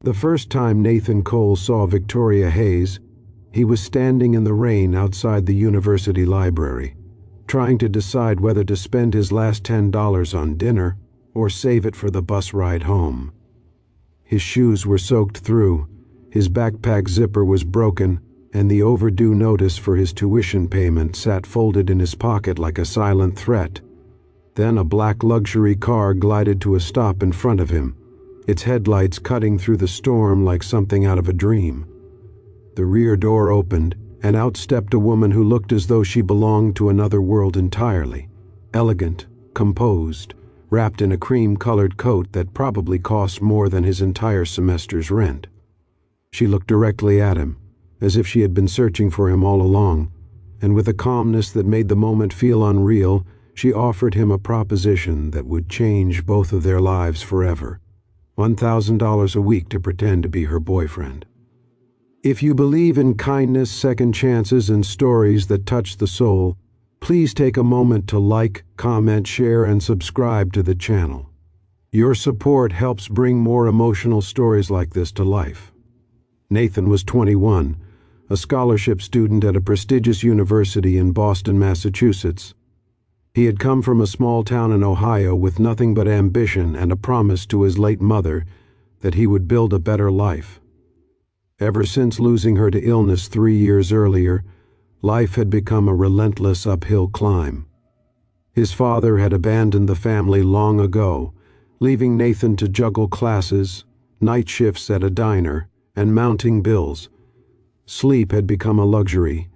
The first time Nathan Cole saw Victoria Hayes, he was standing in the rain outside the university library, trying to decide whether to spend his last $10 on dinner or save it for the bus ride home. His shoes were soaked through, his backpack zipper was broken, and the overdue notice for his tuition payment sat folded in his pocket like a silent threat. Then a black luxury car glided to a stop in front of him, its headlights cutting through the storm like something out of a dream. The rear door opened, and out stepped a woman who looked as though she belonged to another world entirely. Elegant, composed, wrapped in a cream-colored coat that probably cost more than his entire semester's rent. She looked directly at him, as if she had been searching for him all along, and with a calmness that made the moment feel unreal, she offered him a proposition that would change both of their lives forever. $1,000 a week to pretend to be her boyfriend. If you believe in kindness, second chances, and stories that touch the soul, please take a moment to like, comment, share, and subscribe to the channel. Your support helps bring more emotional stories like this to life. Nathan was 21, a scholarship student at a prestigious university in Boston, Massachusetts. He had come from a small town in Ohio with nothing but ambition and a promise to his late mother that he would build a better life. Ever since losing her to illness 3 years earlier, life had become a relentless uphill climb. His father had abandoned the family long ago, leaving Nathan to juggle classes, night shifts at a diner, and mounting bills. Sleep had become a luxury,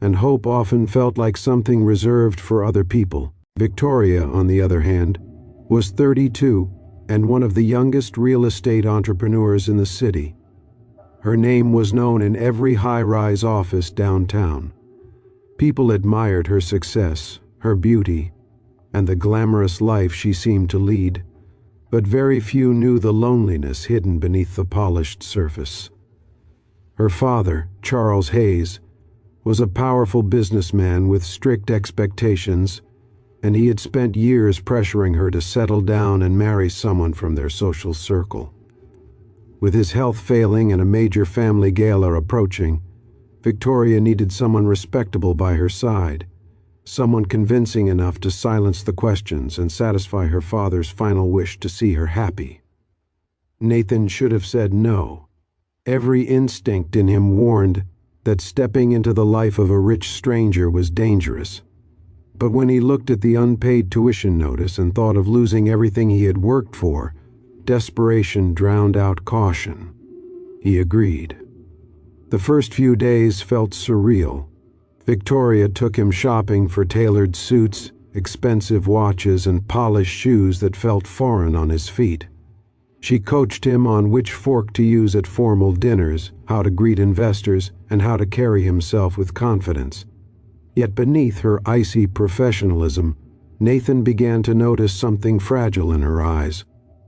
and hope often felt like something reserved for other people. Victoria, on the other hand, was 32 and one of the youngest real estate entrepreneurs in the city. Her name was known in every high-rise office downtown. People admired her success, her beauty, and the glamorous life she seemed to lead, but very few knew the loneliness hidden beneath the polished surface. Her father, Charles Hayes, was a powerful businessman with strict expectations, and he had spent years pressuring her to settle down and marry someone from their social circle. With his health failing and a major family gala approaching, Victoria needed someone respectable by her side, someone convincing enough to silence the questions and satisfy her father's final wish to see her happy. Nathan should have said no. Every instinct in him warned that stepping into the life of a rich stranger was dangerous. But when he looked at the unpaid tuition notice and thought of losing everything he had worked for, desperation drowned out caution. He agreed. The first few days felt surreal. Victoria took him shopping for tailored suits, expensive watches, and polished shoes that felt foreign on his feet. She coached him on which fork to use at formal dinners, how to greet investors, and how to carry himself with confidence. Yet beneath her icy professionalism, Nathan began to notice something fragile in her eyes,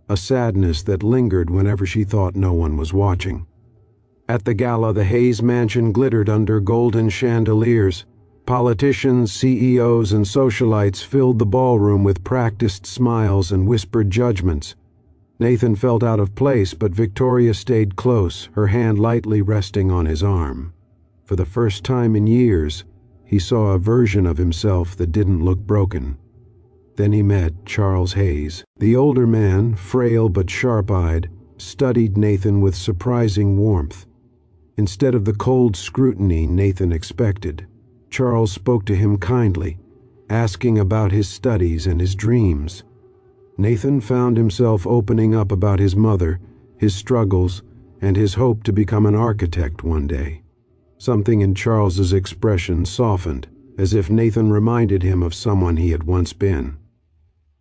a sadness that lingered whenever she thought no one was watching. At the gala, the Hayes mansion glittered under golden chandeliers. Politicians, CEOs, and socialites filled the ballroom with practiced smiles and whispered judgments. Nathan felt out of place, but Victoria stayed close, her hand lightly resting on his arm. For the first time in years, he saw a version of himself that didn't look broken. Then he met Charles Hayes. The older man, frail but sharp-eyed, studied Nathan with surprising warmth. Instead of the cold scrutiny Nathan expected, Charles spoke to him kindly, asking about his studies and his dreams. Nathan found himself opening up about his mother, his struggles, and his hope to become an architect one day. Something in Charles's expression softened, as if Nathan reminded him of someone he had once been.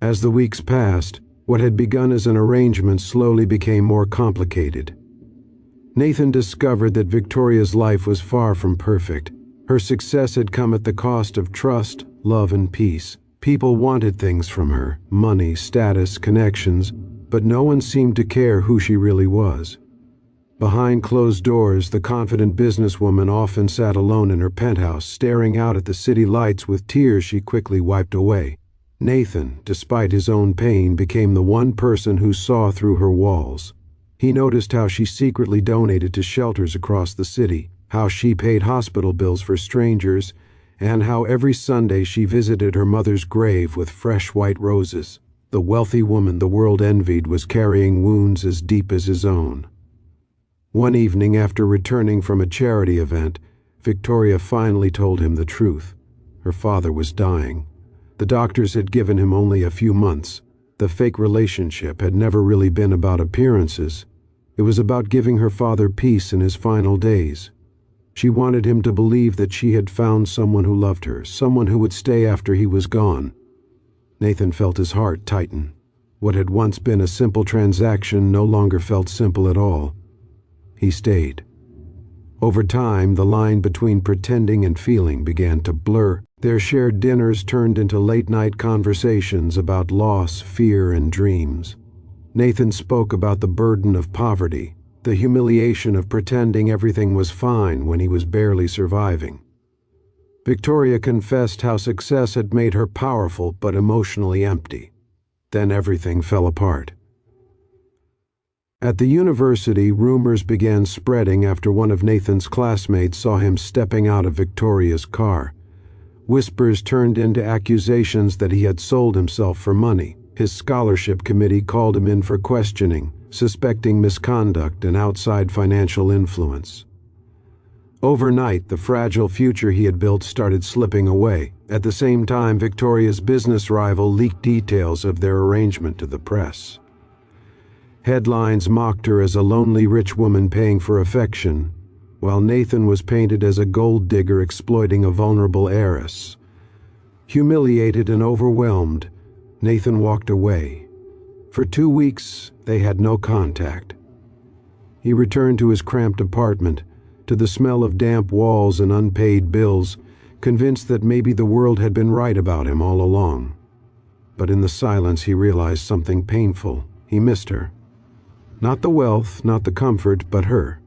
As the weeks passed, what had begun as an arrangement slowly became more complicated. Nathan discovered that Victoria's life was far from perfect. Her success had come at the cost of trust, love, and peace. People wanted things from her, money, status, connections, but no one seemed to care who she really was. Behind closed doors, the confident businesswoman often sat alone in her penthouse, staring out at the city lights with tears she quickly wiped away. Nathan, despite his own pain, became the one person who saw through her walls. He noticed how she secretly donated to shelters across the city, how she paid hospital bills for strangers, and how every Sunday she visited her mother's grave with fresh white roses. The wealthy woman the world envied was carrying wounds as deep as his own. One evening, after returning from a charity event, Victoria finally told him the truth. Her father was dying. The doctors had given him only a few months. The fake relationship had never really been about appearances. It was about giving her father peace in his final days. She wanted him to believe that she had found someone who loved her, someone who would stay after he was gone. Nathan felt his heart tighten. What had once been a simple transaction no longer felt simple at all. He stayed. Over time, the line between pretending and feeling began to blur. Their shared dinners turned into late-night conversations about loss, fear, and dreams. Nathan spoke about the burden of poverty, the humiliation of pretending everything was fine when he was barely surviving. Victoria confessed how success had made her powerful but emotionally empty. Then everything fell apart. At the university, rumors began spreading after one of Nathan's classmates saw him stepping out of Victoria's car. Whispers turned into accusations that he had sold himself for money. His scholarship committee called him in for questioning, suspecting misconduct and outside financial influence. Overnight, the fragile future he had built started slipping away. At the same time, Victoria's business rival leaked details of their arrangement to the press. Headlines mocked her as a lonely rich woman paying for affection, while Nathan was painted as a gold digger exploiting a vulnerable heiress. Humiliated and overwhelmed, Nathan walked away. For 2 weeks, they had no contact. He returned to his cramped apartment, to the smell of damp walls and unpaid bills, convinced that maybe the world had been right about him all along. But in the silence he realized something painful. He missed her. Not the wealth, not the comfort, but her.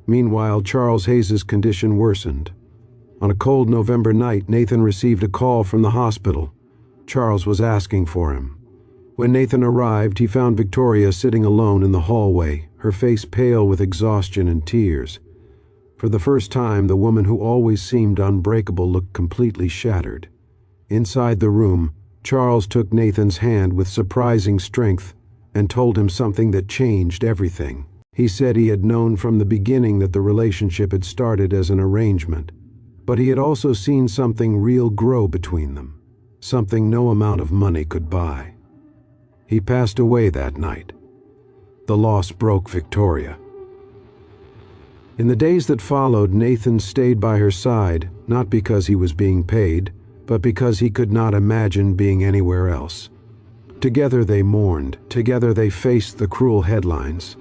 Meanwhile, Charles Hayes's condition worsened. On a cold November night, Nathan received a call from the hospital. Charles was asking for him. When Nathan arrived, he found Victoria sitting alone in the hallway, her face pale with exhaustion and tears. For the first time, the woman who always seemed unbreakable looked completely shattered. Inside the room, Charles took Nathan's hand with surprising strength and told him something that changed everything. He said he had known from the beginning that the relationship had started as an arrangement, but he had also seen something real grow between them, something no amount of money could buy. He passed away that night. The loss broke Victoria. In the days that followed, Nathan stayed by her side, not because he was being paid, but because he could not imagine being anywhere else. Together they mourned, together they faced the cruel headlines,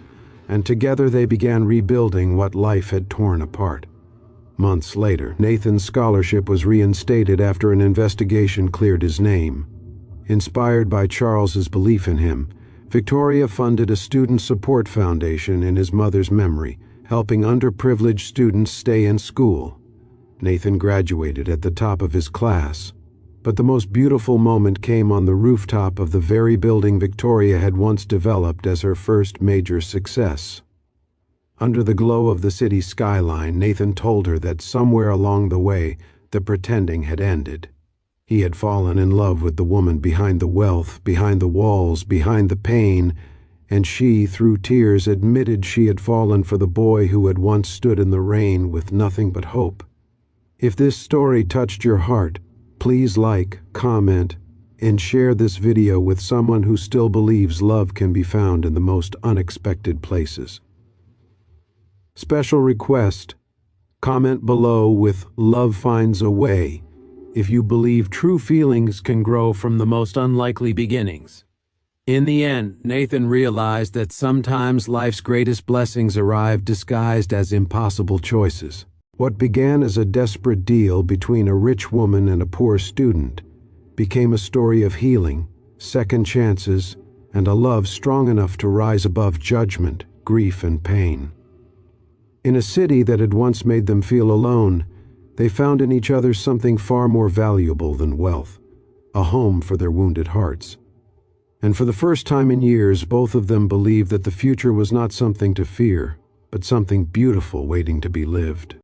and together they began rebuilding what life had torn apart. Months later, Nathan's scholarship was reinstated after an investigation cleared his name. Inspired by Charles's belief in him, Victoria funded a student support foundation in his mother's memory, helping underprivileged students stay in school. Nathan graduated at the top of his class, but the most beautiful moment came on the rooftop of the very building Victoria had once developed as her first major success. Under the glow of the city skyline, Nathan told her that somewhere along the way, the pretending had ended. He had fallen in love with the woman behind the wealth, behind the walls, behind the pain, and she, through tears, admitted she had fallen for the boy who had once stood in the rain with nothing but hope. If this story touched your heart, please like, comment, and share this video with someone who still believes love can be found in the most unexpected places. Special request: comment below with "Love finds a way" if you believe true feelings can grow from the most unlikely beginnings. In the end, Nathan realized that sometimes life's greatest blessings arrive disguised as impossible choices. What began as a desperate deal between a rich woman and a poor student became a story of healing, second chances, and a love strong enough to rise above judgment, grief, and pain. In a city that had once made them feel alone, they found in each other something far more valuable than wealth, a home for their wounded hearts. And for the first time in years, both of them believed that the future was not something to fear, but something beautiful waiting to be lived.